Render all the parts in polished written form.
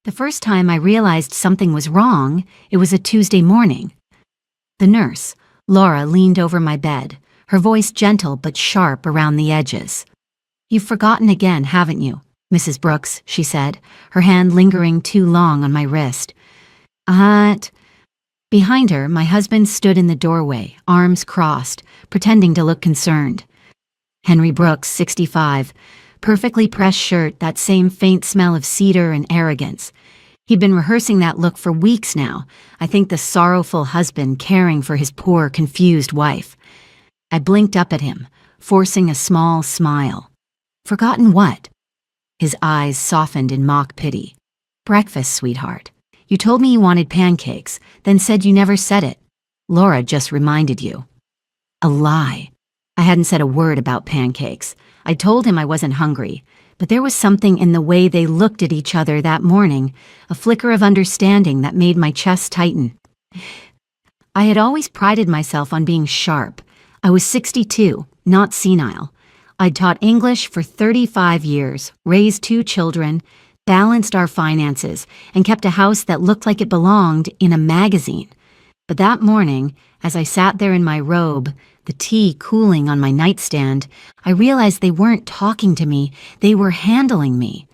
The first time I realized something was wrong, it was a Tuesday morning. The nurse, Laura, leaned over my bed, her voice gentle but sharp around the edges. "You've forgotten again, haven't you, Mrs. Brooks?" she said, her hand lingering too long on my wrist. Behind her, my husband stood in the doorway, arms crossed, pretending to look concerned. Henry Brooks, 65, perfectly pressed shirt, that same faint smell of cedar and arrogance. He'd been rehearsing that look for weeks now, I think the sorrowful husband caring for his poor, confused wife. I blinked up at him, forcing a small smile. "Forgotten what?" His eyes softened in mock pity. "Breakfast, sweetheart. You told me you wanted pancakes, then said you never said it. Laura just reminded you." A lie. I hadn't said a word about pancakes. I told him I wasn't hungry, but there was something in the way they looked at each other that morning, a flicker of understanding that made my chest tighten. I had always prided myself on being sharp. I was 62, not senile. I'd taught English for 35 years, raised 2 children, balanced our finances, and kept a house that looked like it belonged in a magazine. But that morning, as I sat there in my robe, the tea cooling on my nightstand, I realized they weren't talking to me, they were handling me.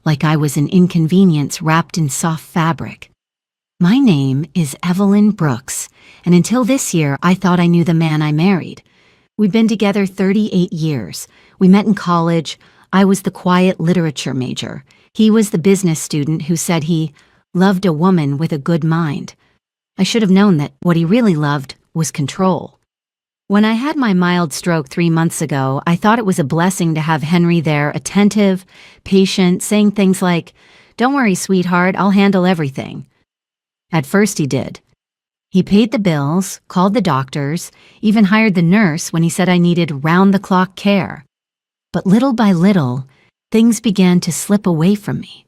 Like I was an inconvenience wrapped in soft fabric. "My name is Evelyn Brooks, and until this year I thought I knew the man I married. We've been together 38 years. We met in college. I was the quiet literature major. He was the business student who said he loved a woman with a good mind. I should have known that what he really loved was control. When I had my mild stroke 3 months ago, I thought it was a blessing to have Henry there, attentive, patient, saying things like, 'Don't worry, sweetheart, I'll handle everything.' At first he did. He paid the bills, called the doctors, even hired the nurse when he said I needed round-the-clock care. But little by little, things began to slip away from me.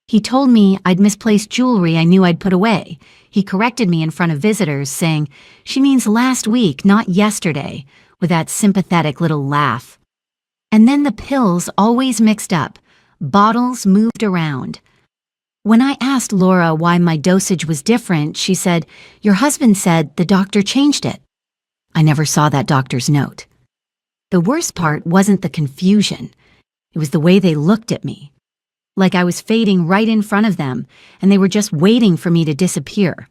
He told me I'd misplaced jewelry I knew I'd put away. He corrected me in front of visitors, saying, 'She means last week, not yesterday,' with that sympathetic little laugh. And then the pills always mixed up, bottles moved around. When I asked Laura why my dosage was different, she said, 'Your husband said the doctor changed it.' I never saw that doctor's note. The worst part wasn't the confusion. It was the way they looked at me. Like I was fading right in front of them, and they were just waiting for me to disappear.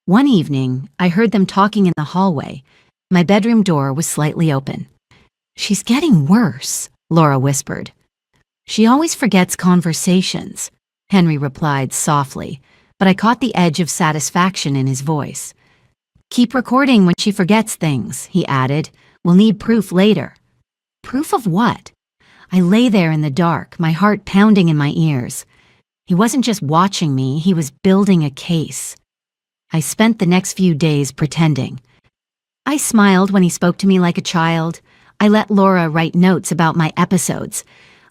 One evening, I heard them talking in the hallway. My bedroom door was slightly open. "She's getting worse," Laura whispered. "She always forgets conversations," Henry replied softly, but I caught the edge of satisfaction in his voice. "Keep recording when she forgets things," he added. "We'll need proof later." Proof of what? I lay there in the dark, my heart pounding in my ears. He wasn't just watching me, he was building a case. I spent the next few days pretending. I smiled when he spoke to me like a child. I let Laura write notes about my episodes.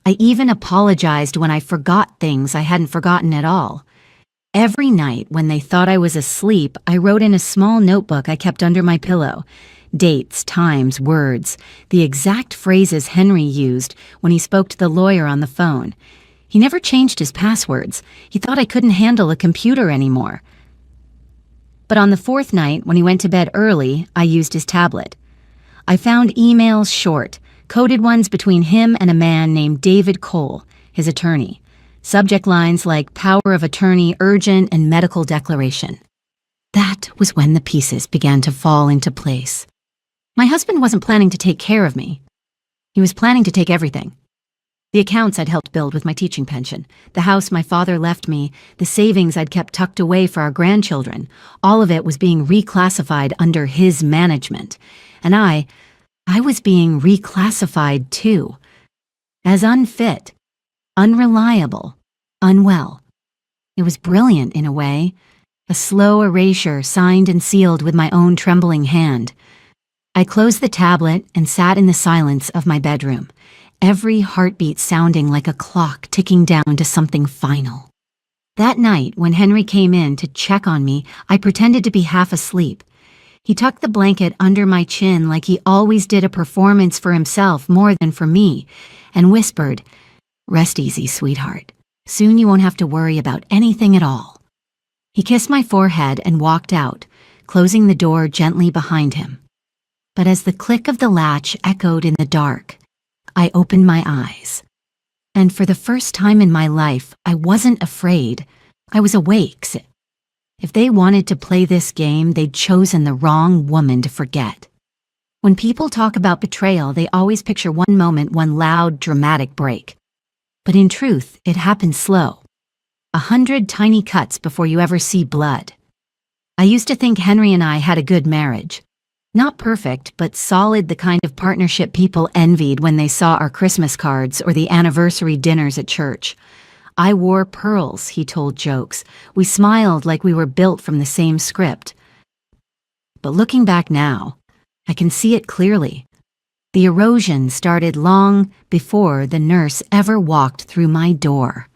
I even apologized when I forgot things I hadn't forgotten at all. Every night when they thought I was asleep, I wrote in a small notebook I kept under my pillow. Dates, times, words, the exact phrases Henry used when he spoke to the lawyer on the phone. He never changed his passwords. He thought I couldn't handle a computer anymore. But on the 4th night, when he went to bed early, I used his tablet. I found emails short, coded ones between him and a man named David Cole, his attorney. Subject lines like power of attorney, urgent, and medical declaration. That was when the pieces began to fall into place. My husband wasn't planning to take care of me. He was planning to take everything. The accounts I'd helped build with my teaching pension, the house my father left me, the savings I'd kept tucked away for our grandchildren, all of it was being reclassified under his management. And I was being reclassified too. As unfit, unreliable, unwell. It was brilliant in a way. A slow erasure signed and sealed with my own trembling hand. I closed the tablet and sat in the silence of my bedroom, every heartbeat sounding like a clock ticking down to something final. That night, when Henry came in to check on me, I pretended to be half asleep. He tucked the blanket under my chin like he always did a performance for himself more than for me, and whispered, "Rest easy, sweetheart. Soon you won't have to worry about anything at all." He kissed my forehead and walked out, closing the door gently behind him. But as the click of the latch echoed in the dark, I opened my eyes. And for the first time in my life, I wasn't afraid. I was awake. If they wanted to play this game, they'd chosen the wrong woman to forget. When people talk about betrayal, they always picture one moment, one loud, dramatic break. But in truth, it happens slow. 100 tiny cuts before you ever see blood. I used to think Henry and I had a good marriage. Not perfect, but solid, the kind of partnership people envied when they saw our Christmas cards or the anniversary dinners at church. I wore pearls, he told jokes. We smiled like we were built from the same script. But looking back now, I can see it clearly. The erosion started long before the nurse ever walked through my door.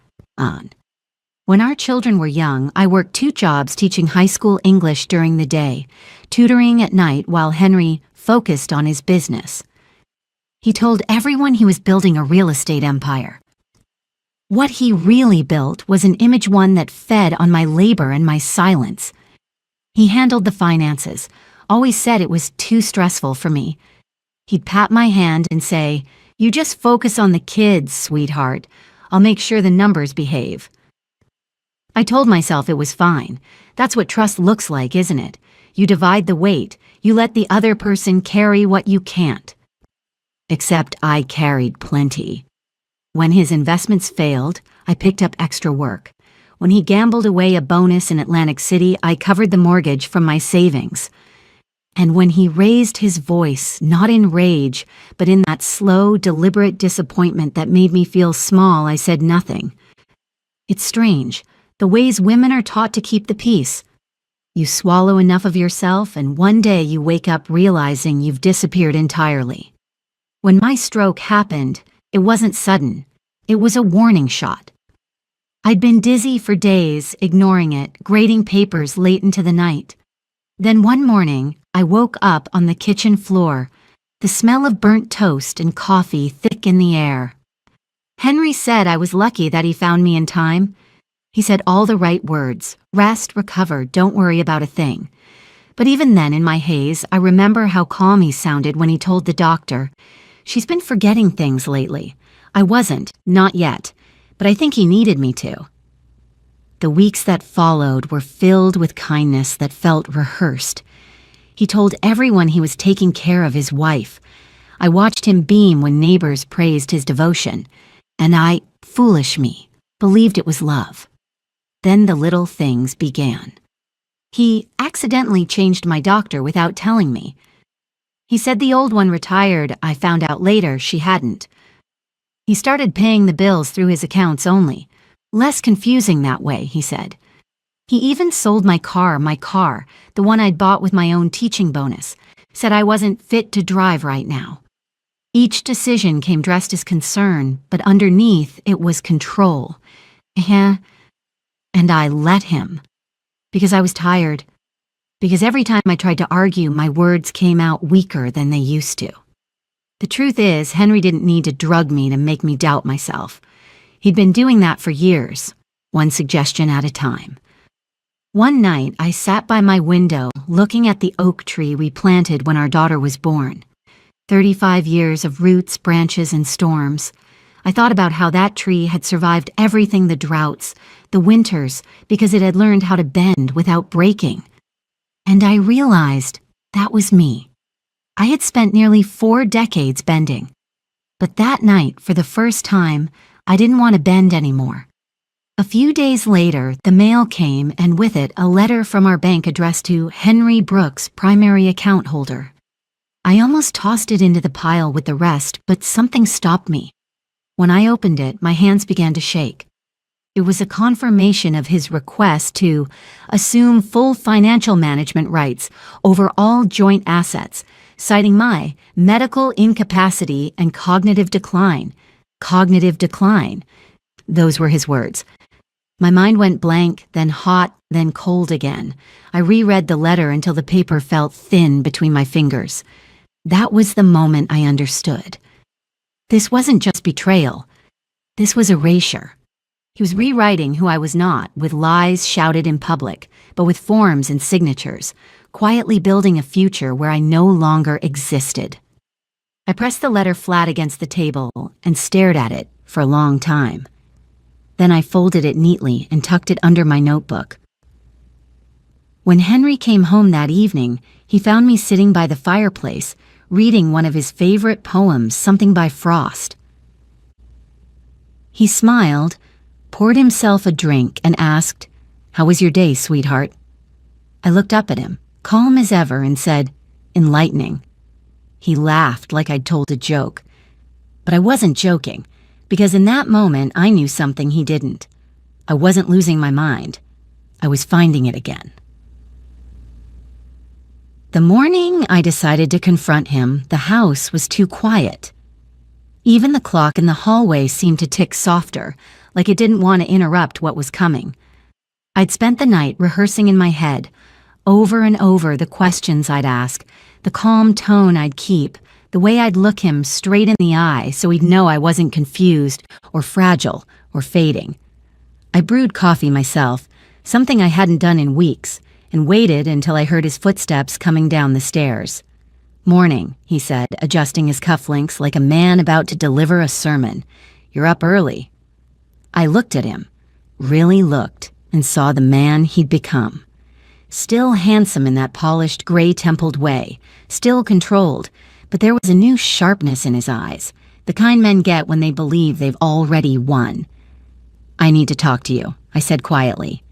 When our children were young, I worked 2 jobs teaching high school English during the day, tutoring at night while Henry focused on his business. He told everyone he was building a real estate empire. What he really built was an image one that fed on my labor and my silence. He handled the finances, always said it was too stressful for me. He'd pat my hand and say, "You just focus on the kids, sweetheart. I'll make sure the numbers behave." I told myself it was fine. That's what trust looks like, isn't it? You divide the weight. You let the other person carry what you can't. Except I carried plenty. When his investments failed, I picked up extra work. When he gambled away a bonus in Atlantic City, I covered the mortgage from my savings. And when he raised his voice, not in rage, but in that slow, deliberate disappointment that made me feel small, I said nothing. It's strange. The ways women are taught to keep the peace. You swallow enough of yourself, and one day you wake up realizing you've disappeared entirely. When my stroke happened, it wasn't sudden. It was a warning shot. I'd been dizzy for days, ignoring it, grading papers late into the night. Then one morning, I woke up on the kitchen floor, the smell of burnt toast and coffee thick in the air. Henry said I was lucky that he found me in time. He said all the right words: rest, recover, don't worry about a thing. But even then, in my haze, I remember how calm he sounded when he told the doctor, "She's been forgetting things lately." I wasn't, not yet, but I think he needed me to. The weeks that followed were filled with kindness that felt rehearsed. He told everyone he was taking care of his wife. I watched him beam when neighbors praised his devotion, and I, foolish me, believed it was love. Then the little things began. He accidentally changed my doctor without telling me. He said the old one retired. I found out later she hadn't. He started paying the bills through his accounts only. Less confusing that way, he said. He even sold my car, the one I'd bought with my own teaching bonus, said I wasn't fit to drive right now. Each decision came dressed as concern, but underneath it was control. And I let him. Because I was tired. Because every time I tried to argue, my words came out weaker than they used to. The truth is, Henry didn't need to drug me to make me doubt myself. He'd been doing that for years, one suggestion at a time. One night, I sat by my window, looking at the oak tree we planted when our daughter was born. 35 years of roots, branches, and storms. I thought about how that tree had survived everything, the droughts, the winters, because it had learned how to bend without breaking. And I realized that was me. I had spent nearly 4 decades bending. But that night, for the first time, I didn't want to bend anymore. A few days later, the mail came, and with it, a letter from our bank addressed to Henry Brooks, primary account holder. I almost tossed it into the pile with the rest, but something stopped me. When I opened it, my hands began to shake. It was a confirmation of his request to assume full financial management rights over all joint assets, citing my medical incapacity and cognitive decline. Cognitive decline. Those were his words. My mind went blank, then hot, then cold again. I reread the letter until the paper felt thin between my fingers. That was the moment I understood. This wasn't just betrayal. This was erasure. He was rewriting who I was not, with lies shouted in public, but with forms and signatures, quietly building a future where I no longer existed. I pressed the letter flat against the table and stared at it for a long time. Then I folded it neatly and tucked it under my notebook. When Henry came home that evening, he found me sitting by the fireplace, reading one of his favorite poems, something by Frost. He smiled, poured himself a drink, and asked, "How was your day, sweetheart?" I looked up at him, calm as ever, and said, "Enlightening." He laughed like I'd told a joke. But I wasn't joking, because in that moment I knew something he didn't. I wasn't losing my mind. I was finding it again. The morning I decided to confront him, the house was too quiet. Even the clock in the hallway seemed to tick softer, like it didn't want to interrupt what was coming. I'd spent the night rehearsing in my head, over and over, the questions I'd ask, the calm tone I'd keep, the way I'd look him straight in the eye so he'd know I wasn't confused or fragile or fading. I brewed coffee myself, something I hadn't done in weeks, and waited until I heard his footsteps coming down the stairs. "Morning," he said, adjusting his cufflinks like a man about to deliver a sermon. "You're up early." I looked at him, really looked, and saw the man he'd become. Still handsome in that polished, gray-templed way, still controlled, but there was a new sharpness in his eyes, the kind men get when they believe they've already won. "I need to talk to you," I said quietly.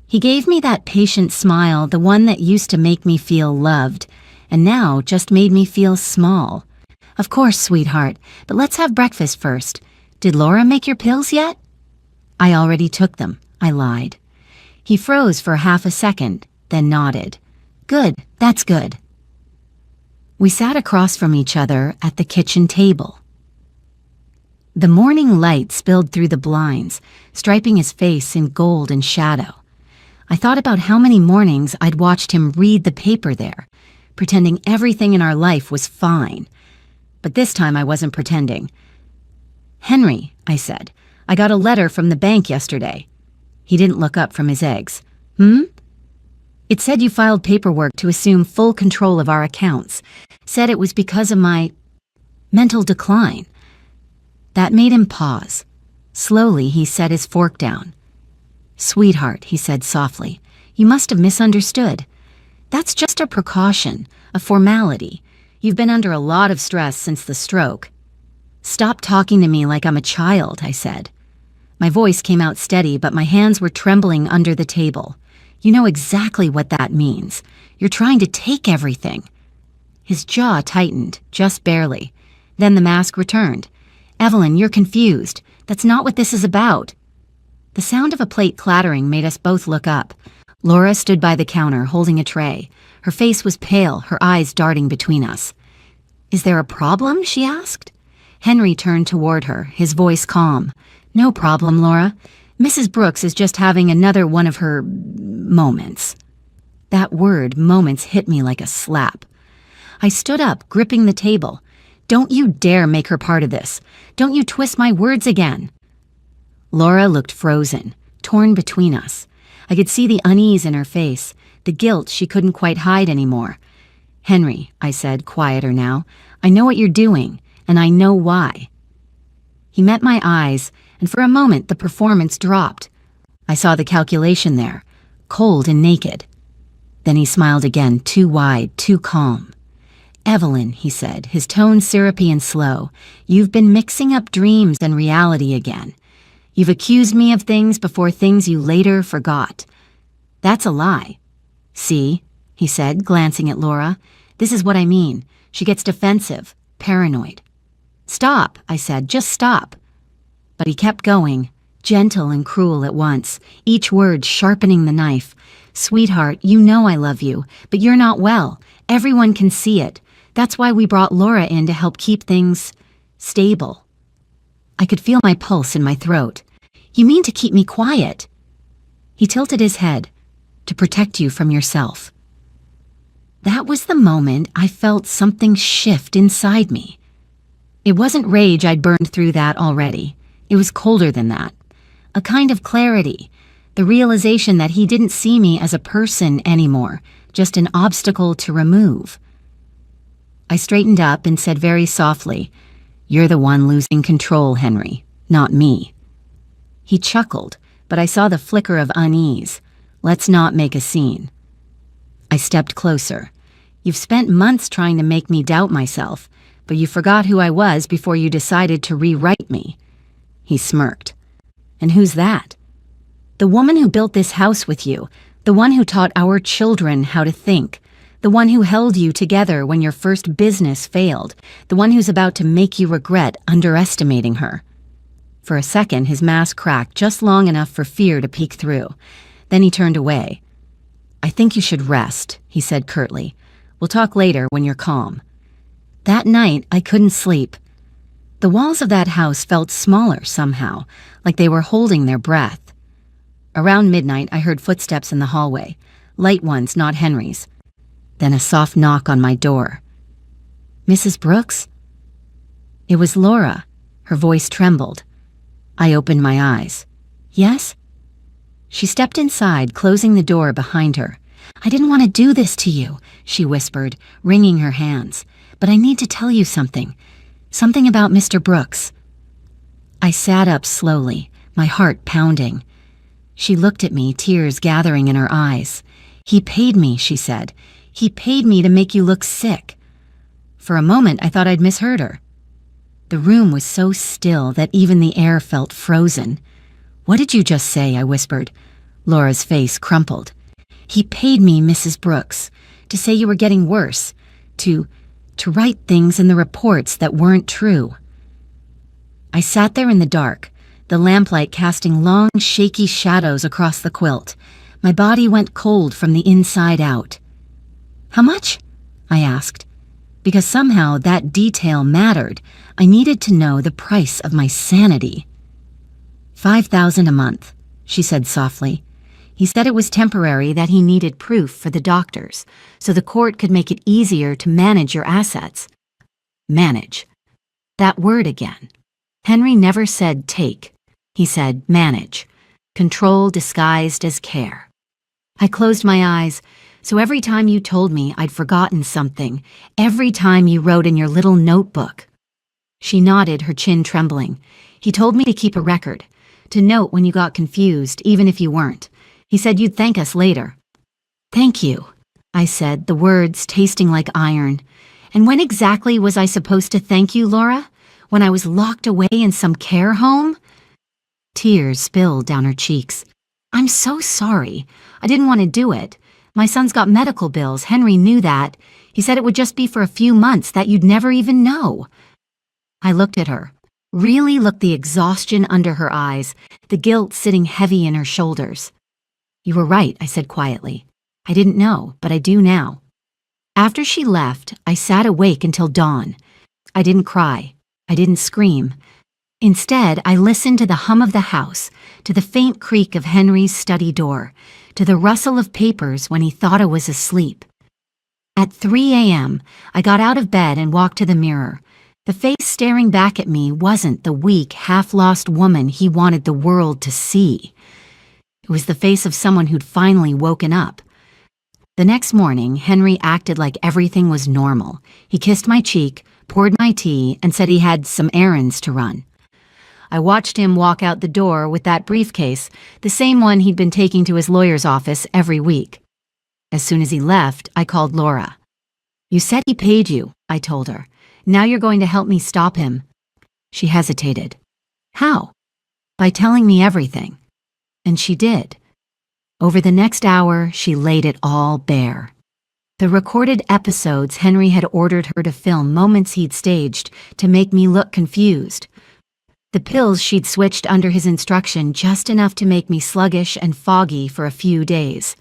He gave me that patient smile, the one that used to make me feel loved, and now just made me feel small. "Of course, sweetheart, but let's have breakfast first. Did Laura make your pills yet?" "I already took them," I lied. He froze for half a second, then nodded. "Good, that's good." We sat across from each other at the kitchen table. The morning light spilled through the blinds, striping his face in gold and shadow. I thought about how many mornings I'd watched him read the paper there, pretending everything in our life was fine. But this time I wasn't pretending. "Henry," I said, "I got a letter from the bank yesterday." He didn't look up from his eggs. "It said you filed paperwork to assume full control of our accounts. Said it was because of my mental decline." That made him pause. Slowly, he set his fork down. "Sweetheart," he said softly, "you must have misunderstood. That's just a precaution, a formality. You've been under a lot of stress since the stroke." "Stop talking to me like I'm a child," I said. My voice came out steady, but my hands were trembling under the table. "You know exactly what that means. You're trying to take everything." His jaw tightened, just barely. Then the mask returned. "Evelyn, you're confused. That's not what this is about." The sound of a plate clattering made us both look up. Laura stood by the counter, holding a tray. Her face was pale, her eyes darting between us. "Is there a problem?" she asked. Henry turned toward her, his voice calm. "No problem, Laura. Mrs. Brooks is just having another one of her moments." That word, moments, hit me like a slap. I stood up, gripping the table. "Don't you dare make her part of this. Don't you twist my words again." Laura looked frozen, torn between us. I could see the unease in her face, the guilt she couldn't quite hide anymore. "Henry," I said, quieter now, "I know what you're doing, and I know why." He met my eyes, and for a moment the performance dropped. I saw the calculation there, cold and naked. Then he smiled again, too wide, too calm. "Evelyn," he said, his tone syrupy and slow, "you've been mixing up dreams and reality again. You've accused me of things before things you later forgot. That's a lie." "See," he said, glancing at Laura, "this is what I mean. She gets defensive, paranoid." "Stop," I said, "just stop." But he kept going, gentle and cruel at once, each word sharpening the knife. "Sweetheart, you know I love you, but you're not well. Everyone can see it. That's why we brought Laura in to help keep things stable." I could feel my pulse in my throat. "You mean to keep me quiet?" He tilted his head. "To protect you from yourself." That was the moment I felt something shift inside me. It wasn't rage, I'd burned through that already. It was colder than that. a kind of clarity, the realization that he didn't see me as a person anymore, just an obstacle to remove. I straightened up and said very softly, "You're the one losing control, Henry, not me." He chuckled, but I saw the flicker of unease. "Let's not make a scene." I stepped closer. "You've spent months trying to make me doubt myself, but you forgot who I was before you decided to rewrite me." He smirked. "And who's that?" "The woman who built this house with you, the one who taught our children how to think, the one who held you together when your first business failed, the one who's about to make you regret underestimating her." For a second, his mask cracked just long enough for fear to peek through. Then he turned away. "I think you should rest," he said curtly. "We'll talk later when you're calm." That night, I couldn't sleep. The walls of that house felt smaller somehow, like they were holding their breath. Around midnight, I heard footsteps in the hallway, light ones, not Henry's. Then a soft knock on my door. "Mrs. Brooks?" It was Laura. Her voice trembled. I opened my eyes. "Yes?" She stepped inside, closing the door behind her. "I didn't want to do this to you," she whispered, wringing her hands. "But I need to tell you something. Something about Mr. Brooks." I sat up slowly, my heart pounding. She looked at me, tears gathering in her eyes. "He paid me," she said. "He paid me to make you look sick." For a moment, I thought I'd misheard her. The room was so still that even the air felt frozen. "What did you just say?" I whispered. Laura's face crumpled. "He paid me, Mrs. Brooks, to say you were getting worse, to write things in the reports that weren't true." I sat there in the dark, the lamplight casting long, shaky shadows across the quilt. My body went cold from the inside out. "How much?" I asked. Because somehow that detail mattered. I needed to know the price of my sanity. $5,000 a month, she said softly. He said it was temporary, that he needed proof for the doctors, so the court could make it easier to manage your assets. Manage. That word again. Henry never said take. He said manage. Control disguised as care. I closed my eyes. So every time you told me I'd forgotten something, every time you wrote in your little notebook. She nodded, her chin trembling. He told me to keep a record, to note when you got confused, even if you weren't. He said you'd thank us later. Thank you, I said, the words tasting like iron. And when exactly was I supposed to thank you, Laura? When I was locked away in some care home? Tears spilled down her cheeks. I'm so sorry. I didn't want to do it. My son's got medical bills. Henry knew that. He said it would just be for a few months, that you'd never even know. I looked at her, really looked the exhaustion under her eyes, the guilt sitting heavy in her shoulders. You were right, I said quietly. I didn't know, but I do now. After she left, I sat awake until dawn. I didn't cry. I didn't scream. Instead, I listened to the hum of the house, to the faint creak of Henry's study door, to the rustle of papers when he thought I was asleep. At 3 a.m., I got out of bed and walked to the mirror. The face staring back at me wasn't the weak, half-lost woman he wanted the world to see. It was the face of someone who'd finally woken up. The next morning, Henry acted like everything was normal. He kissed my cheek, poured my tea, and said he had some errands to run. I watched him walk out the door with that briefcase, the same one he'd been taking to his lawyer's office every week. As soon as he left, I called Laura. You said he paid you, I told her. Now you're going to help me stop him. She hesitated. How? By telling me everything. And she did. Over the next hour, she laid it all bare. The recorded episodes Henry had ordered her to film, moments he'd staged to make me look confused. The pills she'd switched under his instruction, just enough to make me sluggish and foggy for a few days.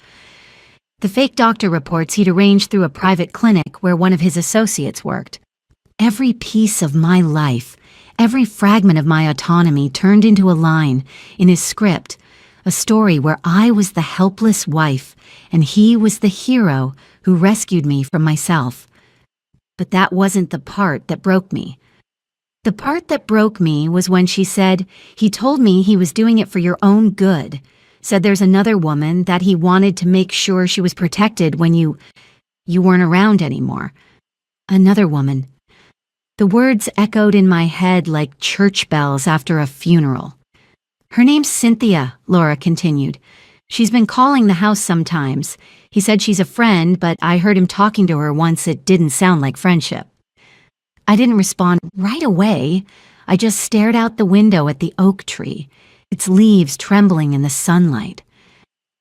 The fake doctor reports he'd arranged through a private clinic where one of his associates worked. Every piece of my life, every fragment of my autonomy turned into a line in his script, a story where I was the helpless wife and he was the hero who rescued me from myself. But that wasn't the part that broke me. The part that broke me was when she said, he told me he was doing it for your own good. Said there's another woman that he wanted to make sure she was protected when you weren't around anymore. Another woman. The words echoed in my head like church bells after a funeral. Her name's Cynthia, Laura continued. She's been calling the house sometimes. He said she's a friend, but I heard him talking to her once. It didn't sound like friendship. I didn't respond right away. I just stared out the window at the oak tree, its leaves trembling in the sunlight.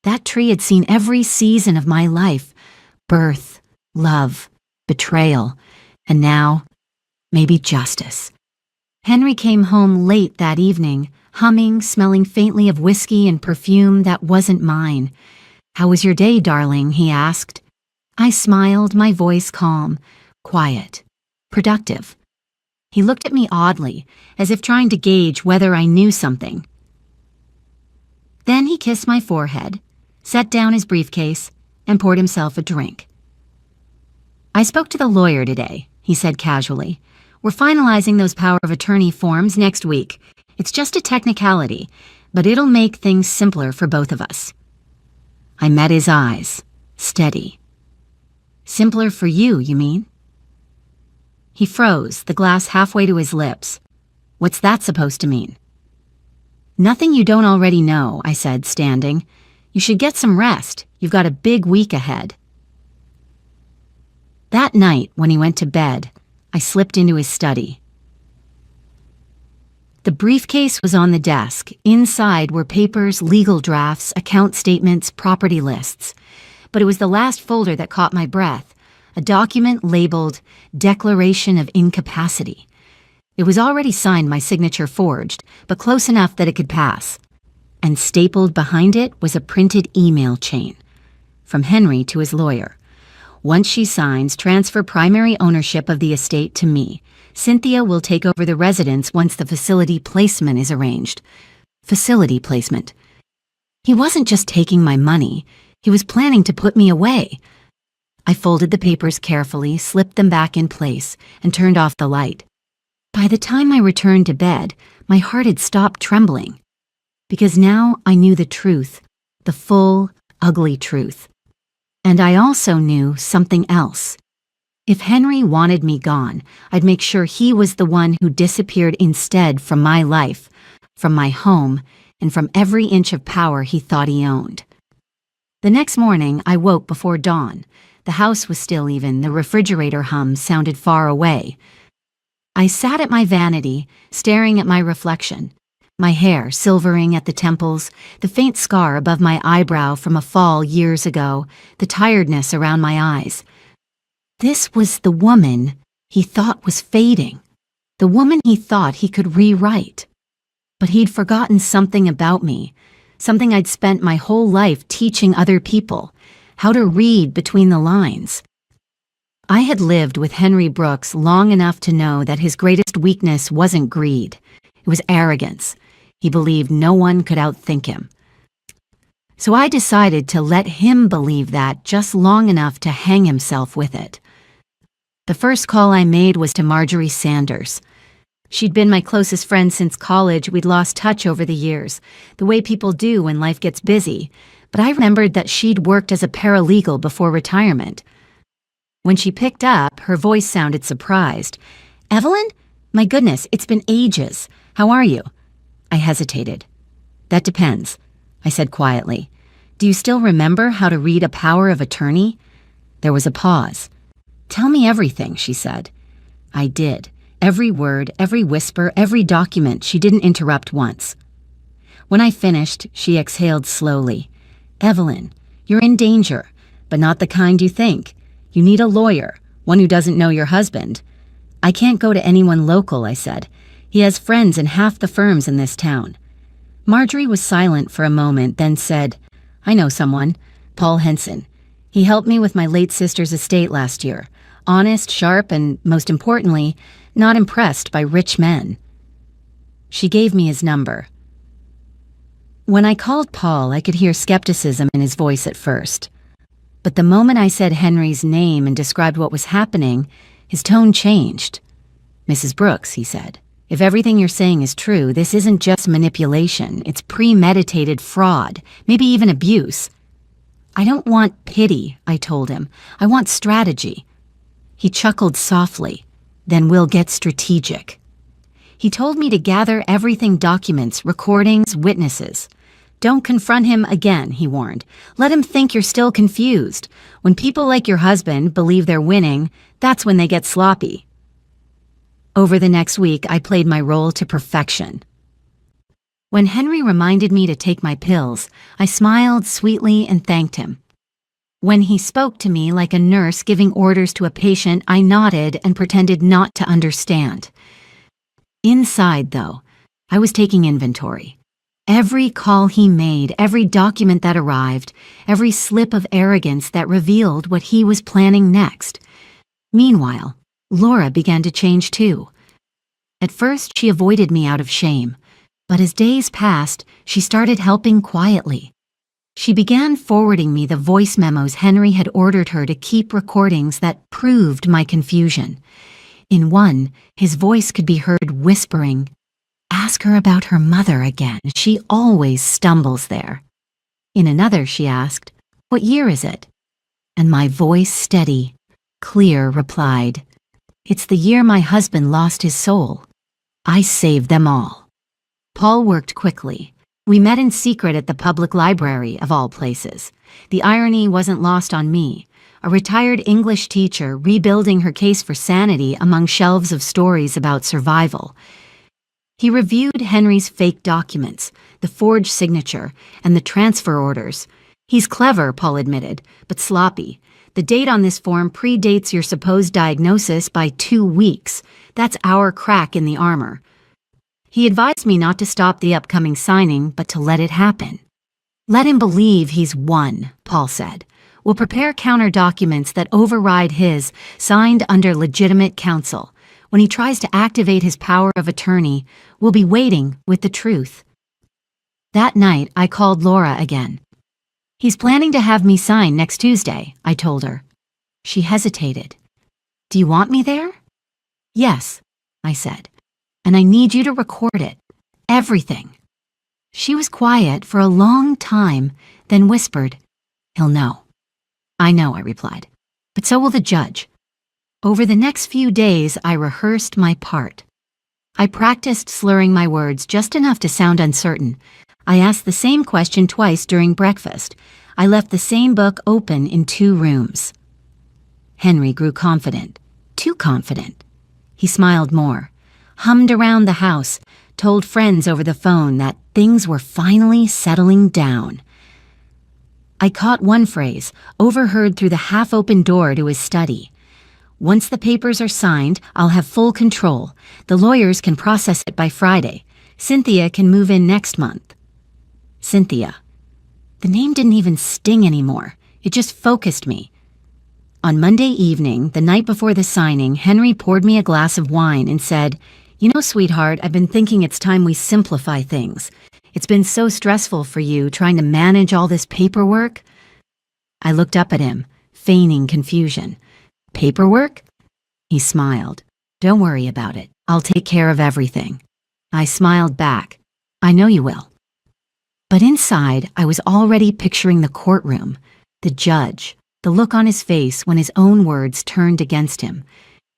That tree had seen every season of my life: birth, love, betrayal, and now, maybe justice. Henry came home late that evening, humming, smelling faintly of whiskey and perfume that wasn't mine. "How was your day, darling?" he asked. I smiled, my voice calm, quiet, productive. He looked at me oddly, as if trying to gauge whether I knew something. Then he kissed my forehead, set down his briefcase, and poured himself a drink. "I spoke to the lawyer today," he said casually. "We're finalizing those power of attorney forms next week. It's just a technicality, but it'll make things simpler for both of us." I met his eyes, steady. "Simpler for you, you mean?" He froze, the glass halfway to his lips. "What's that supposed to mean?" "Nothing you don't already know," I said, standing. "You should get some rest. You've got a big week ahead." That night, when he went to bed, I slipped into his study. The briefcase was on the desk. Inside were papers, legal drafts, account statements, property lists. But it was the last folder that caught my breath, a document labeled Declaration of Incapacity. It was already signed, my signature forged, but close enough that it could pass. And stapled behind it was a printed email chain. From Henry to his lawyer. "Once she signs, transfer primary ownership of the estate to me. Cynthia will take over the residence once the facility placement is arranged." Facility placement. He wasn't just taking my money. He was planning to put me away. I folded the papers carefully, slipped them back in place, and turned off the light. By the time I returned to bed, my heart had stopped trembling. Because now I knew the truth, the full, ugly truth. And I also knew something else. If Henry wanted me gone, I'd make sure he was the one who disappeared instead from my life, from my home, and from every inch of power he thought he owned. The next morning, I woke before dawn. The house was still even, the refrigerator hum sounded far away. I sat at my vanity, staring at my reflection. My hair silvering at the temples, the faint scar above my eyebrow from a fall years ago, the tiredness around my eyes. This was the woman he thought was fading, the woman he thought he could rewrite. But he'd forgotten something about me, something I'd spent my whole life teaching other people, how to read between the lines. I had lived with Henry Brooks long enough to know that his greatest weakness wasn't greed, it was arrogance. He believed no one could outthink him. So I decided to let him believe that just long enough to hang himself with it. The first call I made was to Marjorie Sanders. She'd been my closest friend since college. We'd lost touch over the years, the way people do when life gets busy, but I remembered that she'd worked as a paralegal before retirement. When she picked up, her voice sounded surprised. "Evelyn? My goodness, it's been ages. How are you?" I hesitated. "That depends," I said quietly. "Do you still remember how to read a power of attorney?" There was a pause. "Tell me everything," she said. I did. Every word, every whisper, every document. She didn't interrupt once. When I finished, she exhaled slowly. "Evelyn, you're in danger, but not the kind you think. You need a lawyer, one who doesn't know your husband." "I can't go to anyone local," I said. "He has friends in half the firms in this town." Marjorie was silent for a moment, then said, "I know someone, Paul Henson. He helped me with my late sister's estate last year. Honest, sharp, and, most importantly, not impressed by rich men." She gave me his number. When I called Paul, I could hear skepticism in his voice at first. But the moment I said Henry's name and described what was happening, his tone changed. "Mrs. Brooks," he said, If everything you're saying is true, this isn't just manipulation, it's premeditated fraud, maybe even abuse. I don't want pity, I told him. I want strategy. He chuckled softly. Then we'll get strategic. He told me to gather everything: documents, recordings, witnesses. Don't confront him again, he warned. Let him think you're still confused. When people like your husband believe they're winning, that's when they get sloppy. Over the next week, I played my role to perfection. When Henry reminded me to take my pills, I smiled sweetly and thanked him. When he spoke to me like a nurse giving orders to a patient, I nodded and pretended not to understand. Inside, though, I was taking inventory. Every call he made, every document that arrived, every slip of arrogance that revealed what he was planning next. Meanwhile, Laura began to change too. At first, she avoided me out of shame, but as days passed, she started helping quietly. She began forwarding me the voice memos Henry had ordered her to keep, recordings that proved my confusion. In one, his voice could be heard whispering, "Ask her about her mother again. She always stumbles there." In another, she asked, "What year is it?" And my voice, steady, clear, replied, "It's the year my husband lost his soul. I saved them all." Paul worked quickly. We met in secret at the public library, of all places. The irony wasn't lost on me. A retired English teacher rebuilding her case for sanity among shelves of stories about survival. He reviewed Henry's fake documents, the forged signature, and the transfer orders. He's clever, Paul admitted, but sloppy. The date on this form predates your supposed diagnosis by 2 weeks. That's our crack in the armor. He advised me not to stop the upcoming signing, but to let it happen. Let him believe he's won, Paul said. We'll prepare counter documents that override his, signed under legitimate counsel. When he tries to activate his power of attorney, we'll be waiting with the truth. That night, I called Laura again. He's planning to have me sign next Tuesday, I told her. She hesitated. Do you want me there? Yes, I said. And I need you to record it. Everything. She was quiet for a long time, then whispered, He'll know. I know, I replied. But so will the judge. Over the next few days, I rehearsed my part. I practiced slurring my words just enough to sound uncertain. I asked the same question twice during breakfast. I left the same book open in 2 rooms. Henry grew confident. Too confident. He smiled more, hummed around the house, told friends over the phone that things were finally settling down. I caught one phrase, overheard through the half-open door to his study. Once the papers are signed, I'll have full control. The lawyers can process it by Friday. Cynthia can move in next month. Cynthia. The name didn't even sting anymore. It just focused me. On Monday evening, the night before the signing, Henry poured me a glass of wine and said, You know, sweetheart, I've been thinking it's time we simplify things. It's been so stressful for you trying to manage all this paperwork. I looked up at him, feigning confusion. Paperwork? He smiled. Don't worry about it. I'll take care of everything. I smiled back. I know you will. But inside, I was already picturing the courtroom, the judge, the look on his face when his own words turned against him.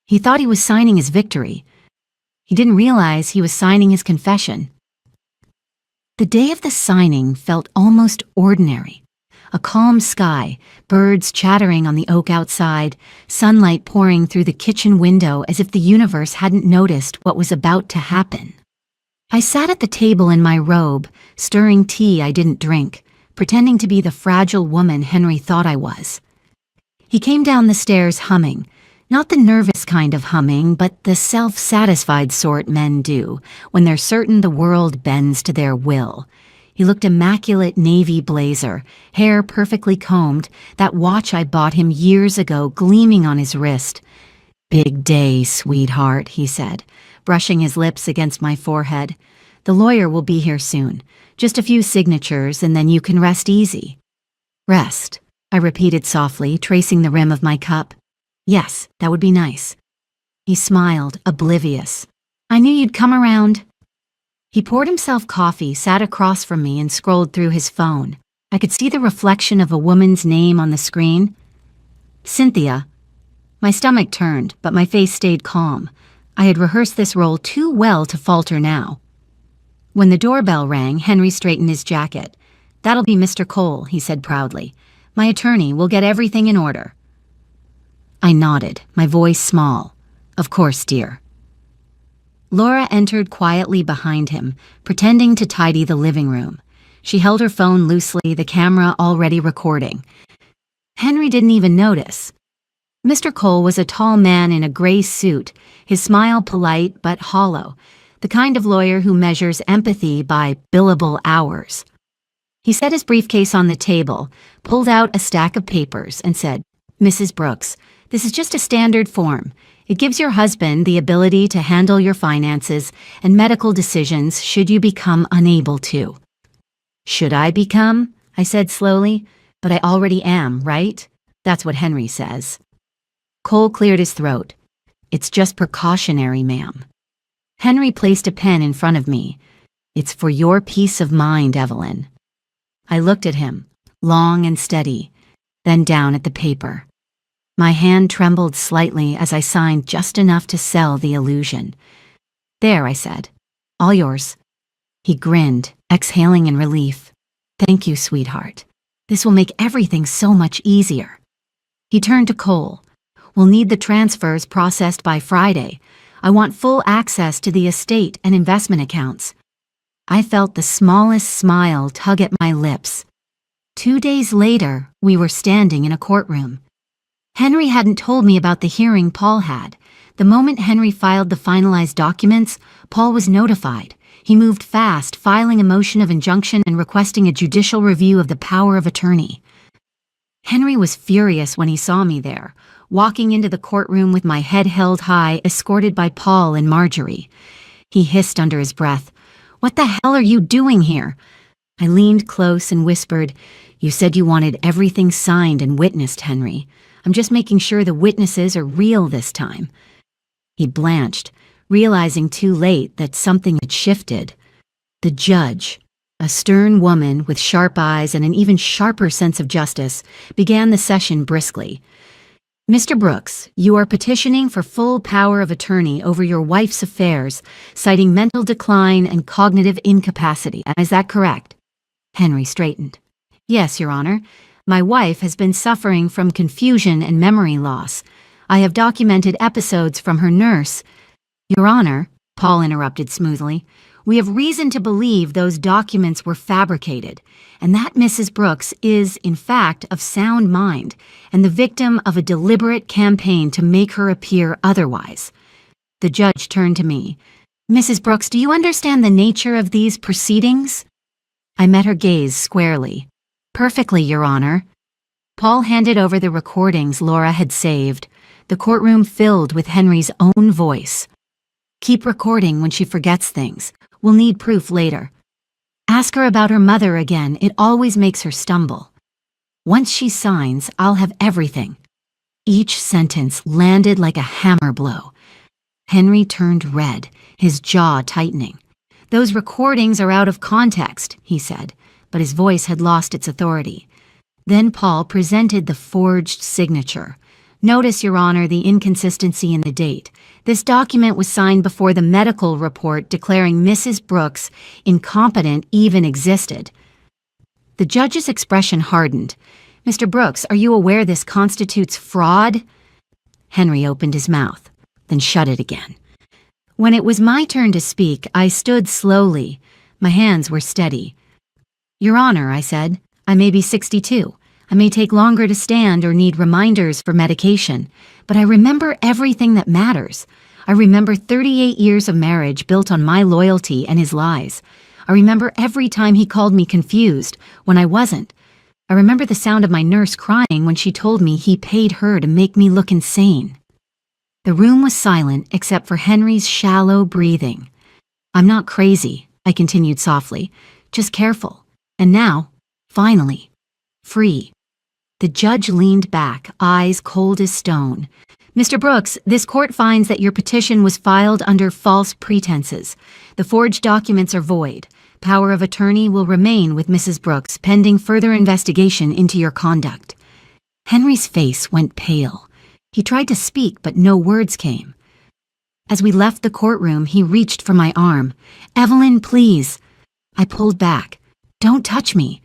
He thought he was signing his victory. He didn't realize he was signing his confession. The day of the signing felt almost ordinary. A calm sky, birds chattering on the oak outside, sunlight pouring through the kitchen window as if the universe hadn't noticed what was about to happen. I sat at the table in my robe, stirring tea I didn't drink, pretending to be the fragile woman Henry thought I was. He came down the stairs humming, not the nervous kind of humming, but the self-satisfied sort men do when they're certain the world bends to their will. He looked immaculate navy blazer, hair perfectly combed, that watch I bought him years ago gleaming on his wrist. Big day, sweetheart, he said, brushing his lips against my forehead. The lawyer will be here soon. Just a few signatures and then you can rest easy. Rest, I repeated softly, tracing the rim of my cup. Yes, that would be nice. He smiled, oblivious. I knew you'd come around. He poured himself coffee, sat across from me, and scrolled through his phone. I could see the reflection of a woman's name on the screen. Cynthia. My stomach turned, but my face stayed calm. I had rehearsed this role too well to falter now. When the doorbell rang, Henry straightened his jacket. "That'll be Mr. Cole," he said proudly. "My attorney will get everything in order." I nodded, my voice small. "Of course, dear." Laura entered quietly behind him, pretending to tidy the living room. She held her phone loosely, the camera already recording. Henry didn't even notice. Mr. Cole was a tall man in a gray suit, his smile polite but hollow, the kind of lawyer who measures empathy by billable hours. He set his briefcase on the table, pulled out a stack of papers, and said, "Mrs. Brooks, this is just a standard form. It gives your husband the ability to handle your finances and medical decisions should you become unable to." "Should I become?" I said slowly. "But I already am, right? That's what Henry says." Cole cleared his throat. "It's just precautionary, ma'am." Henry placed a pen in front of me. "It's for your peace of mind, Evelyn." I looked at him, long and steady, then down at the paper. My hand trembled slightly as I signed just enough to sell the illusion. "There," I said. "All yours." He grinned, exhaling in relief. "Thank you, sweetheart. This will make everything so much easier." He turned to Cole. "We'll need the transfers processed by Friday. I want full access to the estate and investment accounts." I felt the smallest smile tug at my lips. 2 days later, we were standing in a courtroom. Henry hadn't told me about the hearing Paul had. The moment Henry filed the finalized documents, Paul was notified. He moved fast, filing a motion of injunction and requesting a judicial review of the power of attorney. Henry was furious when he saw me there, walking into the courtroom with my head held high, escorted by Paul and Marjorie. He hissed under his breath, "What the hell are you doing here?" I leaned close and whispered, "You said you wanted everything signed and witnessed, Henry. I'm just making sure the witnesses are real this time." He blanched, realizing too late that something had shifted. The judge, a stern woman with sharp eyes and an even sharper sense of justice, began the session briskly. "Mr. Brooks, you are petitioning for full power of attorney over your wife's affairs, citing mental decline and cognitive incapacity. Is that correct?" Henry straightened. "Yes, Your Honor. My wife has been suffering from confusion and memory loss. I have documented episodes from her nurse." "Your Honor," Paul interrupted smoothly, "we have reason to believe those documents were fabricated, and that Mrs. Brooks is, in fact, of sound mind and the victim of a deliberate campaign to make her appear otherwise." The judge turned to me. "Mrs. Brooks, do you understand the nature of these proceedings?" I met her gaze squarely. "Perfectly, Your Honor." Paul handed over the recordings Laura had saved. The courtroom filled with Henry's own voice. "Keep recording when she forgets things. We'll need proof later. Ask her about her mother again. It always makes her stumble. Once she signs, I'll have everything." Each sentence landed like a hammer blow. Henry turned red, his jaw tightening. "Those recordings are out of context," he said, but his voice had lost its authority. Then Paul presented the forged signature. "Notice, Your Honor, the inconsistency in the date. This document was signed before the medical report declaring Mrs. Brooks incompetent even existed." The judge's expression hardened. "Mr. Brooks, are you aware this constitutes fraud?" Henry opened his mouth, then shut it again. When it was my turn to speak, I stood slowly. My hands were steady. "Your Honor," I said, "I may be 62. I may take longer to stand or need reminders for medication, but I remember everything that matters. I remember 38 years of marriage built on my loyalty and his lies. I remember every time he called me confused when I wasn't. I remember the sound of my nurse crying when she told me he paid her to make me look insane." The room was silent except for Henry's shallow breathing. "I'm not crazy," I continued softly, "just careful. And now, finally, free." The judge leaned back, eyes cold as stone. Mr. Brooks, this court finds that your petition was filed under false pretenses. The forged documents are void. Power of attorney will remain with Mrs. Brooks pending further investigation into your conduct. Henry's face went pale. He tried to speak, but no words came. As we left the courtroom, he reached for my arm. "Evelyn, please." I pulled back. "Don't touch me."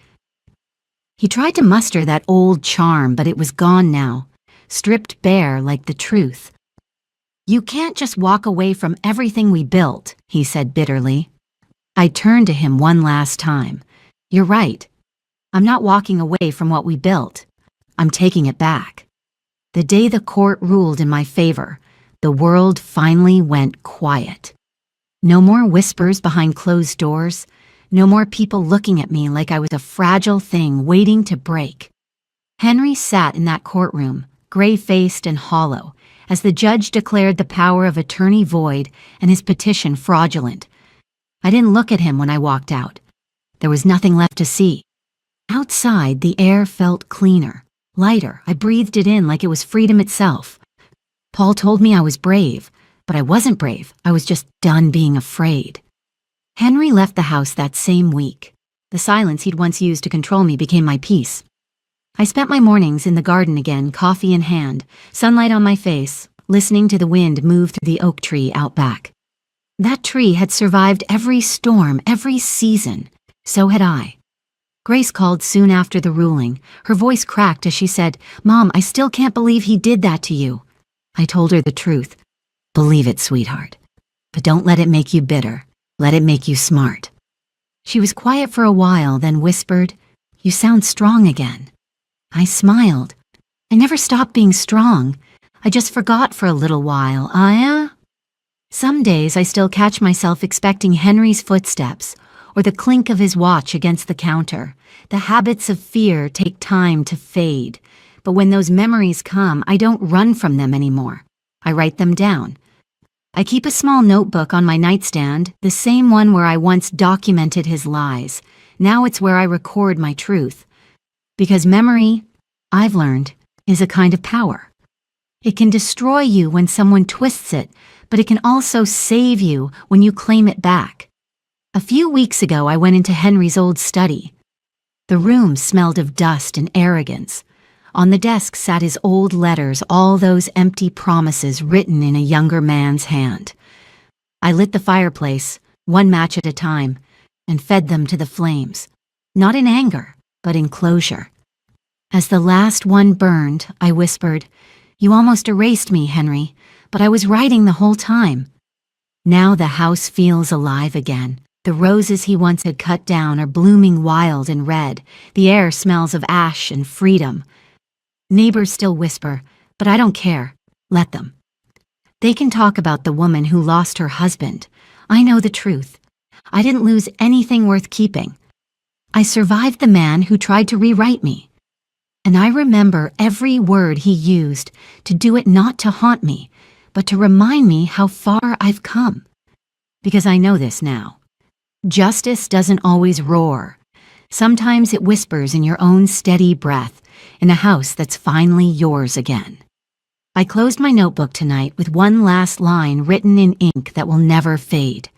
He tried to muster that old charm, but it was gone now, stripped bare like the truth. "You can't just walk away from everything we built," he said bitterly. I turned to him one last time. "You're right. I'm not walking away from what we built. I'm taking it back." The day the court ruled in my favor, the world finally went quiet. No more whispers behind closed doors. No more people looking at me like I was a fragile thing waiting to break. Henry sat in that courtroom, gray-faced and hollow, as the judge declared the power of attorney void and his petition fraudulent. I didn't look at him when I walked out. There was nothing left to see. Outside, the air felt cleaner, lighter. I breathed it in like it was freedom itself. Paul told me I was brave, but I wasn't brave. I was just done being afraid. Henry left the house that same week. The silence he'd once used to control me became my peace. I spent my mornings in the garden again, coffee in hand, sunlight on my face, listening to the wind move through the oak tree out back. That tree had survived every storm, every season. So had I. Grace called soon after the ruling. Her voice cracked as she said, "Mom, I still can't believe he did that to you." I told her the truth. "Believe it, sweetheart. But don't let it make you bitter. Let it make you smart." She was quiet for a while, then whispered, "You sound strong again." I smiled. I never stopped being strong. I just forgot for a little while. Some days I still catch myself expecting Henry's footsteps or the clink of his watch against the counter. The habits of fear take time to fade. But when those memories come, I don't run from them anymore. I write them down. I keep a small notebook on my nightstand, the same one where I once documented his lies. Now it's where I record my truth. Because memory, I've learned, is a kind of power. It can destroy you when someone twists it, but it can also save you when you claim it back. A few weeks ago, I went into Henry's old study. The room smelled of dust and arrogance. On the desk sat his old letters, all those empty promises written in a younger man's hand. I lit the fireplace, one match at a time, and fed them to the flames, not in anger, but in closure. As the last one burned, I whispered, "You almost erased me, Henry, but I was writing the whole time." Now the house feels alive again. The roses he once had cut down are blooming wild and red. The air smells of ash and freedom. Neighbors still whisper, but I don't care. Let them. They can talk about the woman who lost her husband. I know the truth. I didn't lose anything worth keeping. I survived the man who tried to rewrite me. And I remember every word he used to do it not to haunt me, but to remind me how far I've come. Because I know this now. Justice doesn't always roar. Sometimes it whispers in your own steady breath, in a house that's finally yours again. I closed my notebook tonight with one last line written in ink that will never fade.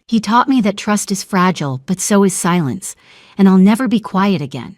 He taught me that trust is fragile, but so is silence, and I'll never be quiet again.